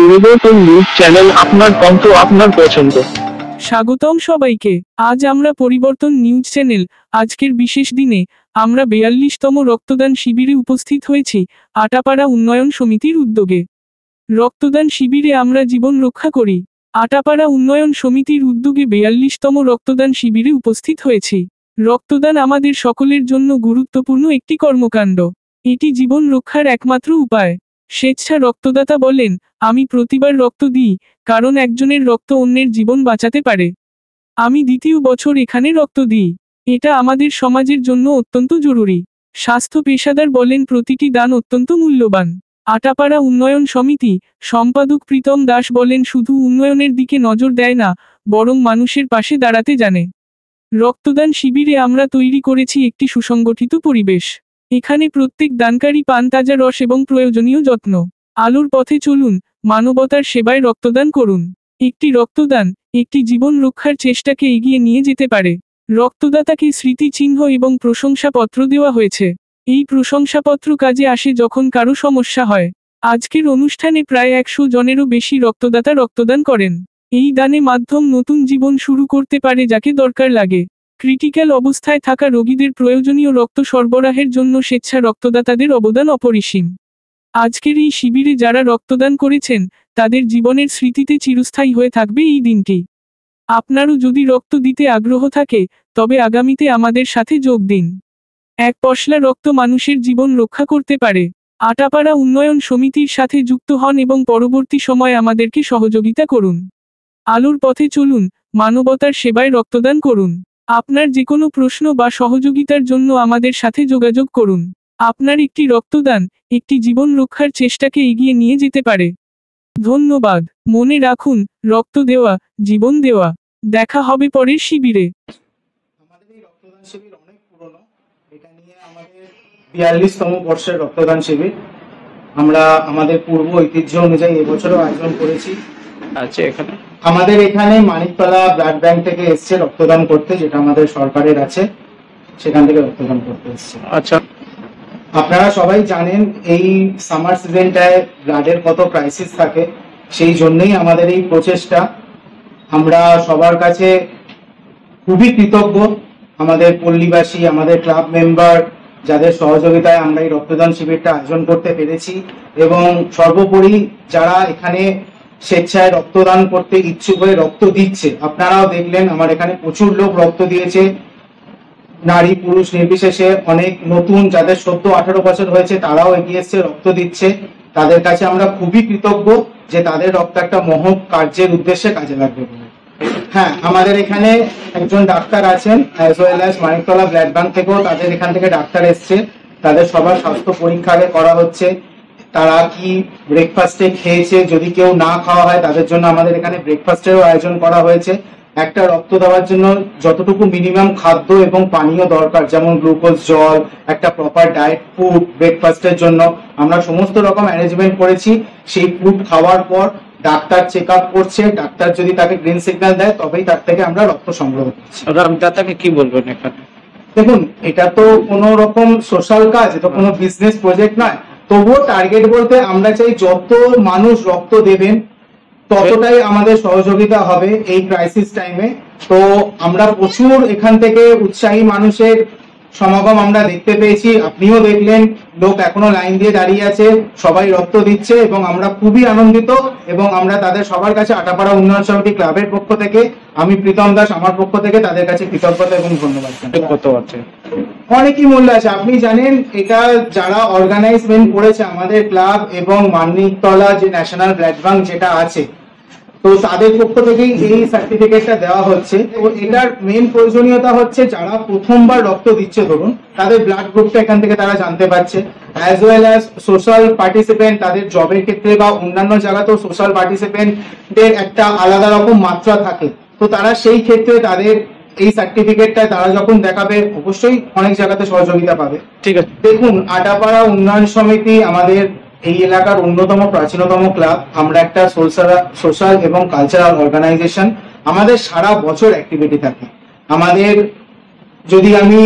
পরিবর্তন news channel, আপনার কণ্ঠ আপনার পছন্দ। স্বাগতম সবাইকে। আজ আমরা পরিবর্তন নিউজ চ্যানেল আজকের বিশেষ দিনে আমরা 42তম রক্তদান শিবিরে উপস্থিত হয়েছি আটাপাড়া উন্নয়ন সমিতির উদ্যোগে। রক্তদান শিবিরে আমরা জীবন রক্ষা করি। আটাপাড়া উন্নয়ন সমিতির উদ্যোগে 42তম রক্তদান শিবিরে উপস্থিত হয়েছি। রক্তদান আমাদের সকলের জন্য গুরুত্বপূর্ণ একটি কর্মকাণ্ড। এটি জীবন রক্ষার একমাত্র উপায়। স্বেচ্ছা রক্তদাতা বলেন, আমি প্রতিবার রক্ত দিই, কারণ একজনের রক্ত অন্যের জীবন বাঁচাতে পারে। আমি দ্বিতীয় বছর এখানে রক্ত দিই। এটা আমাদের সমাজের জন্য অত্যন্ত জরুরি। স্বাস্থ্য পেশাদার বলেন, প্রতিটি দান অত্যন্ত মূল্যবান। আটাপাড়া উন্নয়ন সমিতি সম্পাদক প্রীতম দাস বলেন, শুধু উন্নয়নের দিকে নজর দেয় না, বরং মানুষের পাশে দাঁড়াতে জানে। রক্তদান শিবিরে আমরা তৈরি করেছি একটি সুসংগঠিত পরিবেশ। এখানে প্রত্যেক দানকারী পান তাজা রস এবং প্রয়োজনীয় যত্ন। আলোর পথে চলুন, মানবতার সেবায় রক্তদান করুন। একটি রক্তদান একটি জীবন রক্ষার চেষ্টাকে এগিয়ে নিয়ে যেতে পারে। রক্তদাতাকে স্মৃতিচিহ্ন এবং প্রশংসাপত্র দেওয়া হয়েছে। এই প্রশংসাপত্র কাজে আসে যখন কারো সমস্যা হয়। আজকের অনুষ্ঠানে প্রায় 100 জনেরও বেশি রক্তদাতা রক্তদান করেন। এই দানে মাধ্যম নতুন জীবন শুরু করতে পারে যাকে দরকার লাগে। ক্রিটিক্যাল অবস্থায় থাকা রোগীদের প্রয়োজনীয় রক্ত সরবরাহের জন্য স্বেচ্ছা রক্তদাতাদের অবদান অপরিসীম। আজকের এই শিবিরে যারা রক্তদান করেছেন, তাদের জীবনের স্মৃতিতে চিরস্থায়ী হয়ে থাকবে এই দিনটি। আপনারও যদি রক্ত দিতে আগ্রহ থাকে, তবে আগামীতে আমাদের সাথে যোগ দিন। এক পশলা রক্ত মানুষের জীবন রক্ষা করতে পারে। আটাপাড়া উন্নয়ন সমিতির সাথে যুক্ত হন এবং পরবর্তী সময় আমাদেরকে সহযোগিতা করুন। আলোর পথে চলুন, মানবতার সেবায় রক্তদান করুন। আপনার যে কোনো প্রশ্ন বা সহযোগিতার জন্য আমাদের সাথে যোগাযোগ করুন। আপনার একটি রক্তদান একটি জীবন রক্ষার চেষ্টাকে এগিয়ে নিয়ে যেতে পারে। ধন্যবাদ। মনে রাখুন, রক্ত দেওয়া জীবন দেওয়া। দেখা হবে পরের শিবিরে। আমাদের এই রক্তদান শিবির অনেক পুরনো। এটা নিয়ে আমাদের 42তম বর্ষের রক্তদান শিবির। আমরা আমাদের পূর্ব ঐতিহ্য অনুযায়ী এবছরও আয়োজন করেছি। আচ্ছা, আমাদের এখানে মানিকতলা ব্লাড ব্যাংক থেকে এসছে রক্তদান করতে, যেটা আমাদের সরকারের আছে, সেখান থেকে রক্তদান করতে এসছে। আচ্ছা, আপনারা সবাই জানেন এই সামার সিজনটায় ব্লাডের কত ক্রাইসিস থাকে, সেই জন্যই আমাদের এই প্রচেষ্টা। আমরা সবার কাছে খুবই কৃতজ্ঞ, আমাদের পল্লীবাসী, আমাদের ক্লাব মেম্বার, যাদের সহযোগিতায় আমরা এই রক্তদান শিবিরটা আয়োজন করতে পেরেছি। এবং সর্বোপরি যারা এখানে স্বেচ্ছায় রক্তদান করতে ইচ্ছুক হয়ে রক্ত দিচ্ছে, আপনারাও দেখলেন আমার এখানে প্রচুর লোক রক্ত দিয়েছে, নারী পুরুষ নির্বিশেষে। অনেক নতুন যাদের 17-18 বছর হয়েছে তারাও এগিয়ে এসছে, রক্ত দিচ্ছে। তাদের কাছে আমরা খুবই কৃতজ্ঞ যে তাদের রক্ত একটা মহৎ কার্যের উদ্দেশ্যে কাজে লাগবে। হ্যাঁ, আমাদের এখানে একজন ডাক্তার আছেন, as well as Maniktala blood bank থেকেও তাদের এখান থেকে ডাক্তার এসছে। তাদের সবার স্বাস্থ্য পরীক্ষা করা হচ্ছে, তারা কি ব্রেকফাস্টে খেয়েছে, যদি কেউ না খাওয়া হয় তাদের জন্য আমাদের এখানে ব্রেকফাস্টেরও আয়োজন করা হয়েছে। একটা রক্ত দেওয়ার জন্য যতটুকু মিনিমাম খাদ্য এবং পানীয় দরকার, যেমন গ্লুকোজ জল, একটা প্রপার ডায়েট ফুড, ব্রেকফাস্টের জন্য আমরা সমস্ত রকম অ্যারেঞ্জমেন্ট করেছি। সেই ফুড খাওয়ার পর ডাক্তার চেক আপ করছে, ডাক্তার যদি তাকে গ্রিন সিগন্যাল দেয় তবেই তার থেকে আমরা রক্ত সংগ্রহ করছি। রক্তদাতাকে কি বলবেন এখানে? দেখুন, এটা তো কোনো রকম সোশ্যাল কাজ, এটা কোনো বিজনেস প্রজেক্ট নয়। তবুও টার্গেট বলতে আমরা চাই যত মানুষ রক্ত দেবেন ততটাই আমাদের সহযোগিতা হবে এই ক্রাইসিস টাইমে। তো আমরা প্রচুর এখান থেকে উৎসাহী মানুষের সমাগম আমরা দেখতে পেয়েছি, আপনিও দেখলেন, লোক এখনো লাইন দিয়ে দাঁড়িয়ে আছে, সবাই রক্ত দিচ্ছে এবং আমরা খুবই আনন্দিত। এবং আমরা তাদের সবার কাছে আটাপাড়া উন্নয়ন সমিতি ক্লাবের পক্ষ থেকে, আমি প্রীতম দাস আমার পক্ষ থেকে তাদের কাছে কৃতজ্ঞতা এবং ধন্যবাদ। কত আছে? অনেকই মূল্য আছে। আপনি জানেন, এটা যারা অর্গানাইজমেন্ট করেছে আমাদের ক্লাব এবং মানিকতলা যে ন্যাশনাল ব্লাড ব্যাংক যেটা আছে, তো তাদের পক্ষ থেকেই এই সার্টিফিকেটটা দেওয়া হচ্ছে। তো এটার মেন প্রয়োজনীয়তা হচ্ছে যারা প্রথমবার রক্ত দিচ্ছে, ধরুন তাদের ব্লাড গ্রুপটা এখান থেকে তারা জানতে পারছে, as well as social participant, তাদের জবের ক্ষেত্রে বা অন্যান্য জায়গাতেও সোশ্যাল পার্টিসিপেন্টের একটা আলাদা রকম মাত্রা থাকে। তো তারা সেই ক্ষেত্রে তাদের এই সার্টিফিকেটটা তারা যখন দেখাবে, অবশ্যই অনেক জায়গাতে সহযোগিতা পাবে। ঠিক আছে। দেখুন, আটাপাড়া উন্নয়ন সমিতি আমাদের এই এলাকার অন্যতম প্রাচীনতম ক্লাব। আমরা একটা সোশ্যাল এবং কালচারাল অর্গানাইজেশন। আমাদের সারা বছর অ্যাক্টিভিটি থাকে। আমাদের যদি আমি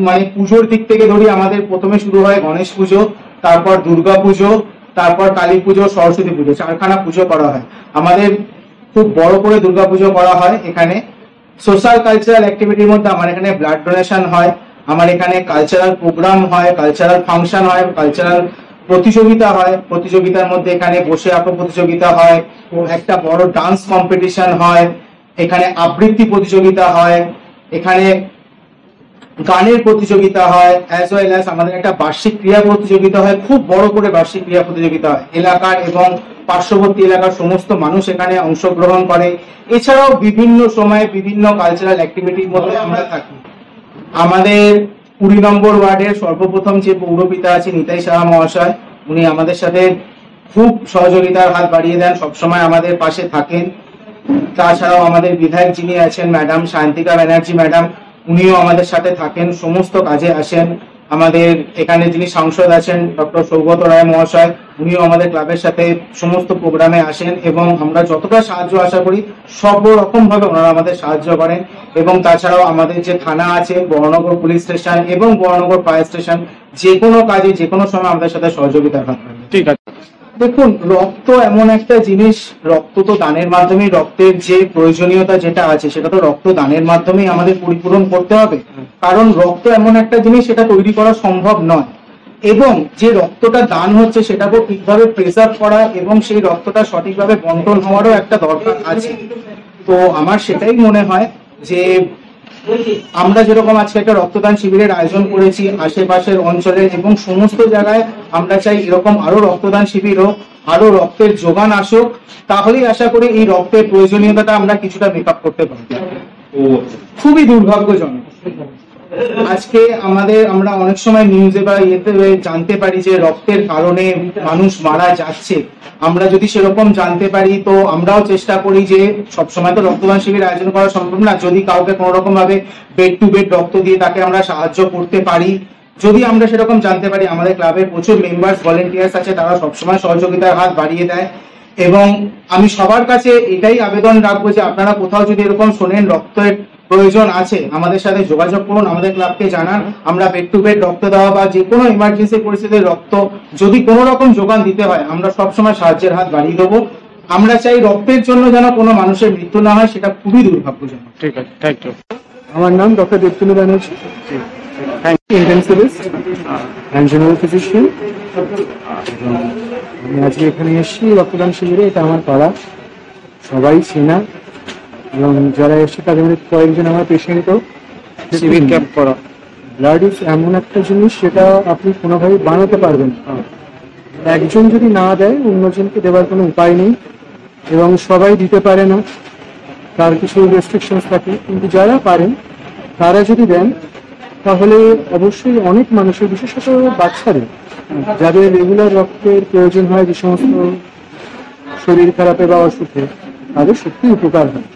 মানে পুজোর দিক থেকে ধরি, আমাদের প্রথমে শুরু হয় গণেশ পুজো, তারপর দুর্গা পুজো, তারপর কালী পুজো, সরস্বতী পুজো, 4খানা পুজো করা হয়। আমাদের খুব বড় করে দুর্গা পুজো করা হয় এখানে। সোশ্যাল কালচারাল অ্যাক্টিভিটির মধ্যে আমার এখানে ব্লাড ডোনেশন হয়, আমার এখানে কালচারাল প্রোগ্রাম হয়, কালচারাল ফাংশন হয়, কালচারাল প্রতিযোগিতা হয়। প্রতিযোগিতার মধ্যে এখানে বসে আঁকো প্রতিযোগিতা হয়, একটা বড় ডান্স কম্পিটিশন হয়, এখানে আবৃত্তি প্রতিযোগিতা হয়, এখানে গানের প্রতিযোগিতা হয়, অ্যাজ ওয়েল অ্যাজ আমাদের একটা বার্ষিক ক্রীড়া প্রতিযোগিতা হয়। খুব বড় করে বার্ষিক ক্রীড়া প্রতিযোগিতা হয়, এলাকার এবং পার্শ্ববর্তী এলাকার সমস্ত মানুষ এখানে অংশগ্রহণ করে। এছাড়াও বিভিন্ন সময়ে বিভিন্ন কালচারাল অ্যাক্টিভিটির মধ্যে আমরা থাকি। আমাদের 20 নম্বর ওয়ার্ডের সর্বপ্রথম যে পৌরপিতা আছে নিতাই সাহা মহাশয়, উনি আমাদের সাথে খুব সহযোগিতার হাত বাড়িয়ে দেন, সবসময় আমাদের পাশে থাকেন। তাছাড়াও আমাদের বিধায়ক যিনি আছেন ম্যাডাম শান্তিকা ব্যানার্জি ম্যাডাম, উনিও আমাদের সাথে থাকেন, সমস্ত কাজে আসেন। আমাদের এখানে যিনি সাংসদ আছেন ডক্টর সৌগত রায় মহাশয়, উনিও আমাদের ক্লাবের সাথে সমস্ত প্রোগ্রামে আসেন এবং আমরা যতটা সাহায্য আশা করি সব রকম ভাবে ওনারা আমাদের সাহায্য করেন। এবং তাছাড়াও আমাদের যে থানা আছে, বড়নগর পুলিশ স্টেশন এবং বড়নগর ফায়ার স্টেশন, যে কোনো কাজে যে কোনো সময় আমাদের সাথে সহযোগিতা করেন। ঠিক আছে। দেখুন, রক্ত এমন একটা জিনিস, রক্ত তো দানের মাধ্যমেই, রক্তের যে প্রয়োজনীয়তা যেটা আছে সেটা তো রক্ত দানের মাধ্যমেই আমাদের পরিপূরণ করতে হবে। কারণ রক্ত এমন একটা জিনিস, সেটা তৈরি করা সম্ভব নয়, এবং যে রক্তটা দান হচ্ছে সেটাকে ঠিকভাবে প্রিজার্ভ করা এবং সেই রক্তটা সঠিকভাবে বন্টন হওয়ারও একটা দরকার আছে। তো আমার সেটাই মনে হয় যে আমরা যেরকম আজকে একটা রক্তদান শিবিরের আয়োজন করেছি আশেপাশের অঞ্চলে এবং সমস্ত জায়গায়, আমরা চাই এরকম আরো রক্তদান শিবির হোক, আরো রক্তের যোগান আসুক, তাহলেই আশা করি এই রক্তের প্রয়োজনীয়তাটা আমরা কিছুটা মেকআপ করতে পারব। খুবই দুর্ভাগ্যজনক আজকে আমরা অনেক সময় নিউজে বা ইয়েতে জানতে পারি যে রক্তের কারণে মানুষ মারা যাচ্ছে। আমরা যদি সেরকম জানতে পারি তো আমরাও চেষ্টা করি যে সবসময় তো রক্তদান শিবির আয়োজন করা সম্ভব না, যদি কাউকে কোনো রকম ভাবে বেড টু বেড রক্ত দিয়ে তাকে আমরা সাহায্য করতে পারি, যদি আমরা সেরকম জানতে পারি। আমাদের ক্লাবের প্রচুর মেম্বার্স ভলেন্টিয়ার্স আছে, তারা সবসময় সহযোগিতার হাত বাড়িয়ে দেয়। এবং আমি সবার কাছে এটাই আবেদন রাখবো যে আপনারা কোথাও যদি এরকম শোনেন রক্তের প্রয়োজন আছে, আমাদের সাথে যোগাযোগ করুন, আমাদের ক্লাবকে জানান। আমরা বেড টু বেড রক্ত দেওয়া বা যে কোনো ইমার্জেন্সি পরিস্থিতিতে রক্ত যদি কোনো রকম যোগান দিতে হয়, আমরা সবসময় সাহায্যের হাত বাড়িয়ে দেবো। আমরা চাই রক্তের জন্য যেন কোনো মানুষের মৃত্যু না হয়, সেটা খুবই দুর্ভাগ্যজনক। ঠিক আছে, থ্যাংক ইউ। আমার নাম doctor Debtanu Banerjee, intensivist and general physician. আমি আজকে এখানে এসেছি রক্তদান শিবিরে। এটা আমার পাড়া, সবাই চেনা, এবং যারা এসছে তাদের মধ্যে কয়েকজন আমার পেশেন্টও। শিবির ক্যাম্প করা। ব্লাড ইজ এমন একটা জিনিস যেটা আপনি কোনোভাবে বানাতে পারবেন না। একজন যদি না দেয় অন্যজনকে দেওয়ার কোনো উপায় নেই, এবং সবাই দিতে পারে না, তার কিছু রেস্ট্রিকশনস থাকে। কিন্তু যারা পারেন তারা যদি দেন তাহলে অবশ্যই অনেক মানুষের, বিশেষত বাচ্চাদের যাদের রেগুলার রক্তের প্রয়োজন হয় যে সমস্ত শরীর খারাপে বা অসুখে, তাদের সত্যি উপকার হয়।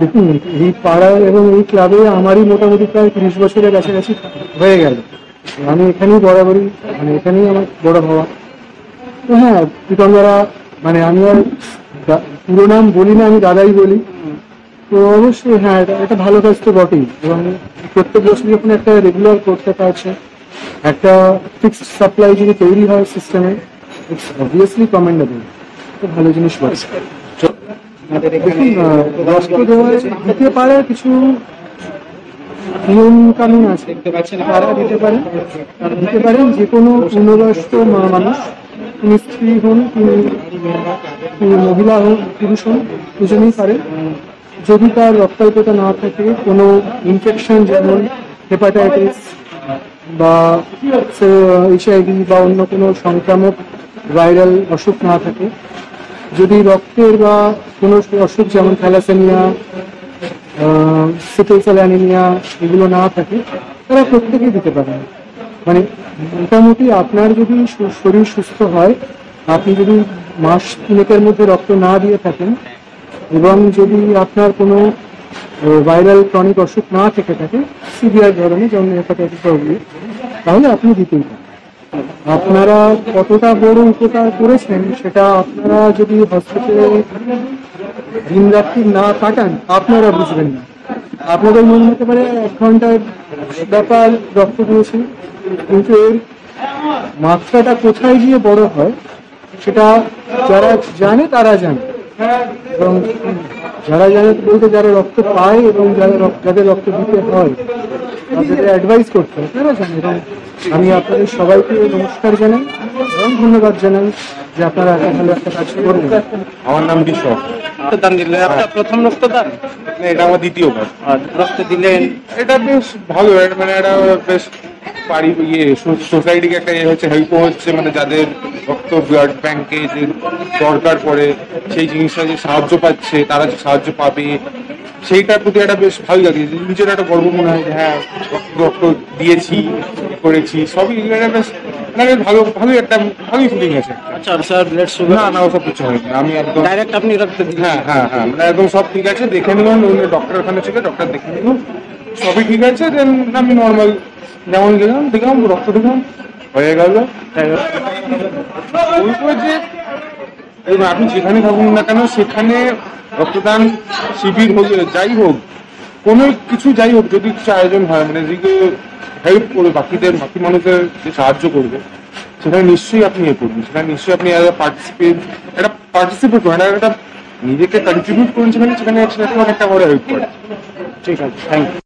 দেখুন, এই পাড়ায় এবং এই ক্লাবে আমারই মোটামুটি প্রায় 30 বছরের কাছাকাছি হয়ে গেল। আমি এখানেই বরাবরই, এখানেই আমার বড় হওয়া। তো হ্যাঁ, পিতঙ্গরা, আমি আর পুরো নাম বলি না, আমি দাদাই বলি। তো অবশ্যই হ্যাঁ, এটা ভালো কাজ তো বটেই। এবং প্রত্যেক বছর যখন একটা রেগুলার করতে পারছে, একটা ফিক্সড সাপ্লাই যদি তৈরি হয় সিস্টেমে, ইটস অবভিয়াসলি কমেন্ডেবল। তো ভালো জিনিস বলছে। দেখুন, রক্ত দিতে পারে কিছু নিয়ম কানুন আছে, তারা দিতে পারেন। যে কোনো পূর্ণবয়স্ক মানুষ, তিনি স্ত্রী হন, তিনি মহিলা হন, পুরুষ হন, দুজনেই পারেন। যদি তার রক্তাল্পতা না থাকে, কোনো ইনফেকশন যেমন হেপাটাইটিস বা HIV বা অন্য কোনো সংক্রামক ভাইরাল অসুখ না থাকে, যদি রক্তের বা কোনো অসুখ যেমন থ্যালাসেমিয়া, সিকেল সেল অ্যানিমিয়া এগুলো না থাকে, তারা প্রত্যেকেই দিতে পারেন। মোটামুটি আপনার যদি শরীর সুস্থ হয়, আপনি যদি মাস 3 মধ্যে রক্ত না দিয়ে থাকেন, এবং যদি আপনার কোনো ভাইরাল ক্রনিক অসুখ না থেকে থাকে, সিভিয়ার ধরনের যেমন হেপাটাইটিস প্রবলেম, তাহলে আপনি দিতেই পারেন। আপনারা কতটা বড় উপকার করেছেন সেটা আপনারা যদি হসপিটালে দিন রাত্রি না কাটান আপনারা বুঝবেন না। আপনাদের মনে হতে পারে 1 ঘন্টার ব্যাপার, রক্ত দিয়েছেন, কিন্তু এর মাত্রাটা কোথায় গিয়ে বড় হয় সেটা যারা জানে তারা জানে, এবং যারা জানে বলতে যারা রক্ত পায় এবং যাদের রক্ত দিতে হয় তাদের অ্যাডভাইস করতে হয় তারা জানে। এবং আমি আপনাদের সবাইকে নমস্কার জানাই এবং ধন্যবাদ জানাই যে আপনারা এত ভালো একটা কাজ করবেন। আমার নাম বিশ্বক। রক্তদান দিলেন, আপনার প্রথম রক্তদান? এটা আমার দ্বিতীয়বার। আর রক্ত দিলেন, এটা বেশ ভালো, মানে এটা বেশ সোসাইটিকে একটা হচ্ছে হেল্প হচ্ছে, মানে যাদের রক্ত ব্লাড ব্যাংকে যে দরকার পড়ে সেই জিনিসটা যে সাহায্য পাচ্ছে, তারা যে সাহায্য পাবে সেইটার প্রতি একটা বেশ ভালো লাগে, নিজের একটা গর্ব মনে হয় যে হ্যাঁ রক্ত দিয়েছি, করেছি সবই, এটা বেশ মানে ভালোই একটা ভালোই ফিলিং আছে। আচ্ছা স্যার, ব্লাড সুগার না ওসব কিছু হয়নি, আমি একদম ডাইরেক্ট আপনি রক্ত দিলেন? হ্যাঁ মানে একদম সব ঠিক আছে, দেখে নিলাম, ডক্টর ওখানে ছিল, ডক্টর দেখে নিল সবই ঠিক আছে, দেন আমি নর্মাল যেমন গেলাম, দেখলাম রক্ত দিলাম, হয়ে গেল। বলবো যে আপনি যেখানে থাকুন না কেন, সেখানে রক্তদান শিবির হোক, যাই হোক, কোনো কিছু যাই হোক, যদি কিছু আয়োজন হয়, মানে যেদিকে হেল্প করবে বাকি মানুষের যে সাহায্য করবে, সেখানে নিশ্চয়ই আপনি করবেন, সেখানে নিশ্চয়ই আপনি পার্টিসিপেট করেন, একটা নিজেকে কন্ট্রিবিউট করুন, সেখানে একটা বড় হেল্প করে। ঠিক আছে, থ্যাংক ইউ।